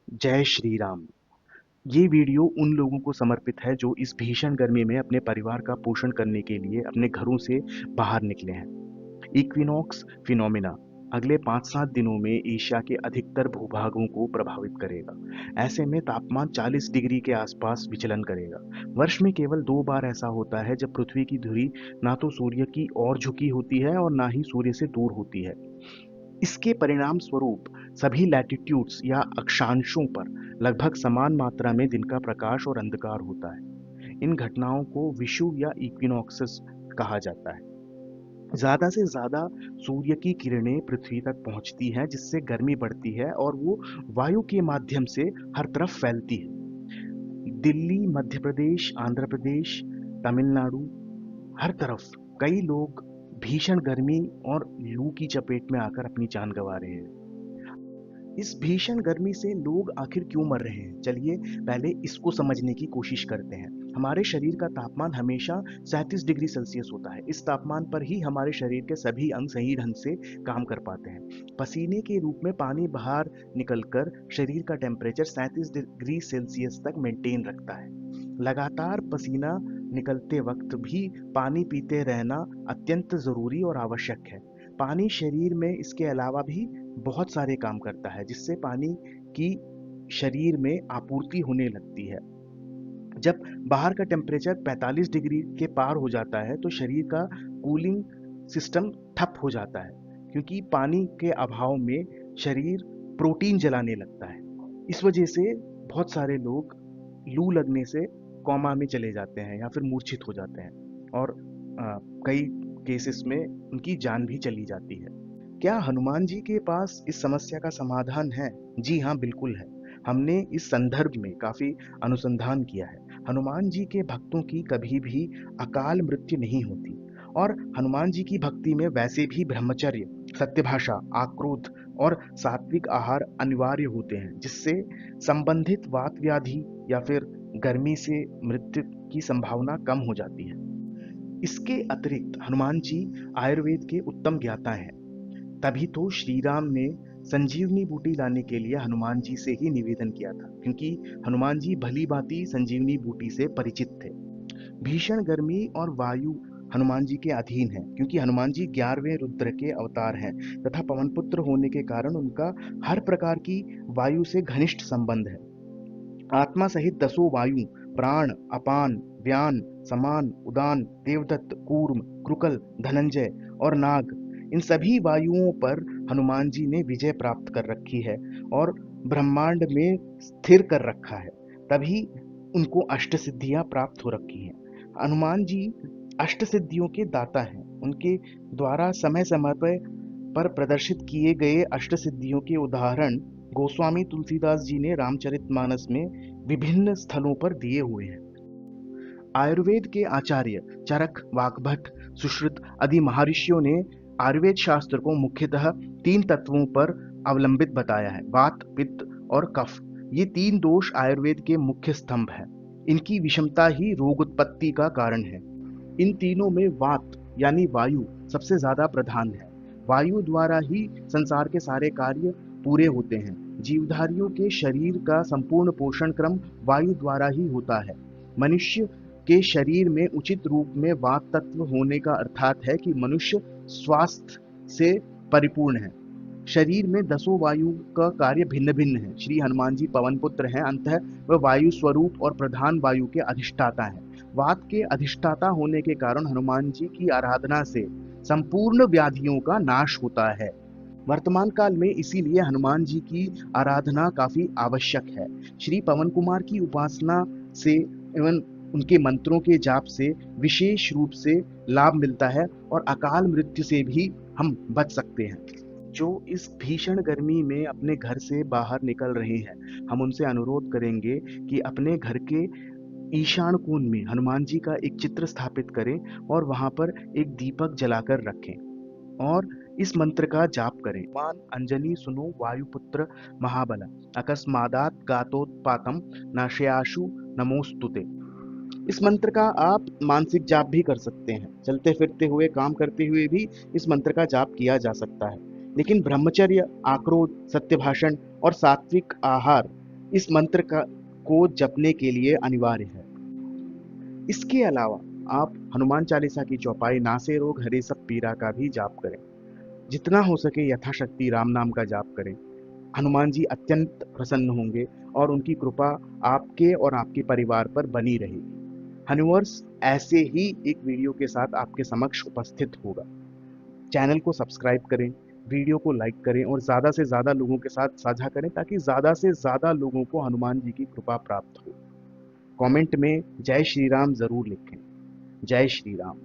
जय श्री राम। ये वीडियो उन लोगों को समर्पित है जो इस भीषण गर्मी में अपने परिवार का पोषण करने के लिए अपने घरों से बाहर निकले हैं। इक्विनॉक्स फिनोमिना अगले 5-7 दिनों में एशिया के अधिकतर भूभागों को प्रभावित करेगा। ऐसे में तापमान 40 डिग्री के आसपास विचलन करेगा। वर्ष में केवल 2 बार ऐसा होता है जब पृथ्वी की धुरी ना तो सूर्य की ओर झुकी होती है और ना ही सूर्य से दूर होती है। इसके परिणाम स्वरूप सभी लैटिट्यूड्स या अक्षांशों पर लगभग समान मात्रा में दिन का प्रकाश और अंधकार होता है। इन घटनाओं को विषुव या इक्विनॉक्सेस कहा जाता है। ज्यादा से ज्यादा सूर्य की किरणें पृथ्वी तक पहुंचती हैं, जिससे गर्मी बढ़ती है और वो वायु के माध्यम से हर तरफ फैलती है। दिल्ली, मध्य प्रदेश, आंध्र प्रदेश, तमिलनाडु, हर तरफ कई लोग भीषण गर्मी और लू की चपेट में आकर अपनी जान गंवा रहे हैं। इस भीषण गर्मी से लोग आखिर क्यों मर रहे हैं? चलिए पहले इसको समझने की कोशिश करते हैं। हमारे शरीर का तापमान हमेशा 37 डिग्री सेल्सियस होता है। इस तापमान पर ही हमारे शरीर के सभी अंग सही ढंग से काम कर पाते हैं। पसीने के रूप में पानी बाहर निकलकर शरीर का टेम्परेचर 37 डिग्री सेल्सियस तक मेंटेन रखता है। लगातार पसीना निकलते वक्त भी पानी पीते रहना अत्यंत जरूरी और आवश्यक है। पानी शरीर में इसके अलावा भी बहुत सारे काम करता है, जिससे पानी की शरीर में आपूर्ति होने लगती है। जब बाहर का टेम्परेचर 45 डिग्री के पार हो जाता है तो शरीर का कूलिंग सिस्टम ठप हो जाता है, क्योंकि पानी के अभाव में शरीर प्रोटीन जलाने लगता है। इस वजह से बहुत सारे लोग लू लगने से कोमा में चले जाते हैं या फिर मूर्छित हो जाते हैं, और कई केसेस में उनकी जान भी चली जाती है। क्या हनुमान जी के पास इस समस्या का समाधान है? जी हाँ, बिल्कुल है। हमने इस संदर्भ में काफी अनुसंधान किया है। हनुमान जी के भक्तों की कभी भी अकाल मृत्यु नहीं होती, और हनुमान जी की भक्ति में वैसे भी ब्रह्मचर्य, सत्यभाषा, आक्रोध और सात्विक आहार अनिवार्य होते हैं, जिससे संबंधित वात व्याधि या फिर गर्मी से मृत्यु की संभावना कम हो जाती है। इसके अतिरिक्त हनुमान जी आयुर्वेद के उत्तम ज्ञाता हैं। तभी तो श्री राम ने संजीवनी बूटी लाने के लिए हनुमान जी से ही निवेदन किया था, क्योंकि हनुमान जी भली भांति संजीवनी बूटी से परिचित थे। भीषण गर्मी और वायु हनुमान जी के अधीन है, क्योंकि हनुमान जी 11वें रुद्र के अवतार हैं तथा पवन पुत्र होने के कारण उनका हर प्रकार की वायु से घनिष्ठ संबंध है। आत्मा सहित 10 वायु, प्राण, अपान, व्यान, समान, उदान, देवदत्त, कूर्म, कृकल, धनंजय और नाग, इन सभी वायुओं पर हनुमान जी ने विजय प्राप्त कर रखी है और ब्रह्मांड में स्थिर कर रखा है। तभी उनको अष्ट सिद्धियां प्राप्त हो रखी हैं। हनुमान जी अष्ट सिद्धियों के दाता हैं। उनके द्वारा समय समय पर प्रदर्शित किए गए अष्ट सिद्धियों के उदाहरण गोस्वामी तुलसीदास जी ने रामचरितमानस में विभिन्न स्थलों पर दिए हुए हैं। आयुर्वेद के आचार्य चरक, वाग्भट, सुश्रुत आदि महर्षियों ने आयुर्वेद शास्त्र को मुख्यतः 3 तत्वों पर अवलंबित बताया है: वात, पित्त और कफ। ये 3 दोष आयुर्वेद के मुख्य स्तंभ हैं। इनकी विषमता ही रोग उत्पत्ति का कारण है। इन तीनों में वात यानी वायु सबसे ज्यादा प्रधान है। वायु द्वारा ही संसार के सारे कार्य पूरे होते हैं। जीवधारियों के शरीर का संपूर्ण पोषण क्रम वायु द्वारा ही होता है। मनुष्य के शरीर में उचित रूप में वात तत्व होने का अर्थात है कि मनुष्य स्वास्थ्य से परिपूर्ण है। शरीर में 10 वायु का कार्य भिन्न भिन्न है। श्री हनुमान जी पवन पुत्र हैं, अंततः वह वायु स्वरूप और प्रधान वायु के अधिष्ठाता है। वात के अधिष्ठाता होने के कारण हनुमान जी की आराधना से संपूर्ण व्याधियों का नाश होता है। वर्तमान काल में इसीलिए हनुमान जी की आराधना काफी आवश्यक है। श्री पवन कुमार की उपासना से एवं उनके मंत्रों के जाप से विशेष रूप से लाभ मिलता है और अकाल मृत्यु से भी हम बच सकते हैं। जो इस भीषण गर्मी में अपने घर से बाहर निकल रहे हैं, हम उनसे अनुरोध करेंगे कि अपने घर के ईशान कोण में हनुमान जी का एक चित्र स्थापित करें और वहां पर एक दीपक जलाकर रखें और इस मंत्र का जाप करें: मान अंजनी सुनो वायुपुत्र महाबला, अकस्मादात गातोत्पातम नाशयाशु नमोस्तुते। इस मंत्र का आप मानसिक जाप भी कर सकते हैं। चलते फिरते हुए, काम करते हुए भी इस मंत्र का जाप किया जा सकता है। लेकिन ब्रह्मचर्य, आक्रोध, सत्य भाषण और सात्विक आहार इस मंत्र का को जपने के लिए अनिवार्य है। इसके अलावा आप हनुमान चालीसा की चौपाई नासे रोग हरे सब पीरा का भी जाप करें। जितना हो सके यथाशक्ति राम नाम का जाप करें। हनुमान जी अत्यंत प्रसन्न होंगे और उनकी कृपा आपके और आपके परिवार पर बनी रहेगी। हन्यूवर्स ऐसे ही एक वीडियो के साथ आपके समक्ष उपस्थित होगा। चैनल को सब्सक्राइब करें, वीडियो को लाइक करें और ज़्यादा से ज़्यादा लोगों के साथ साझा करें ताकि ज़्यादा से ज़्यादा लोगों को हनुमान जी की कृपा प्राप्त हो। कमेंट में जय श्री राम ज़रूर लिखें। जय श्री राम।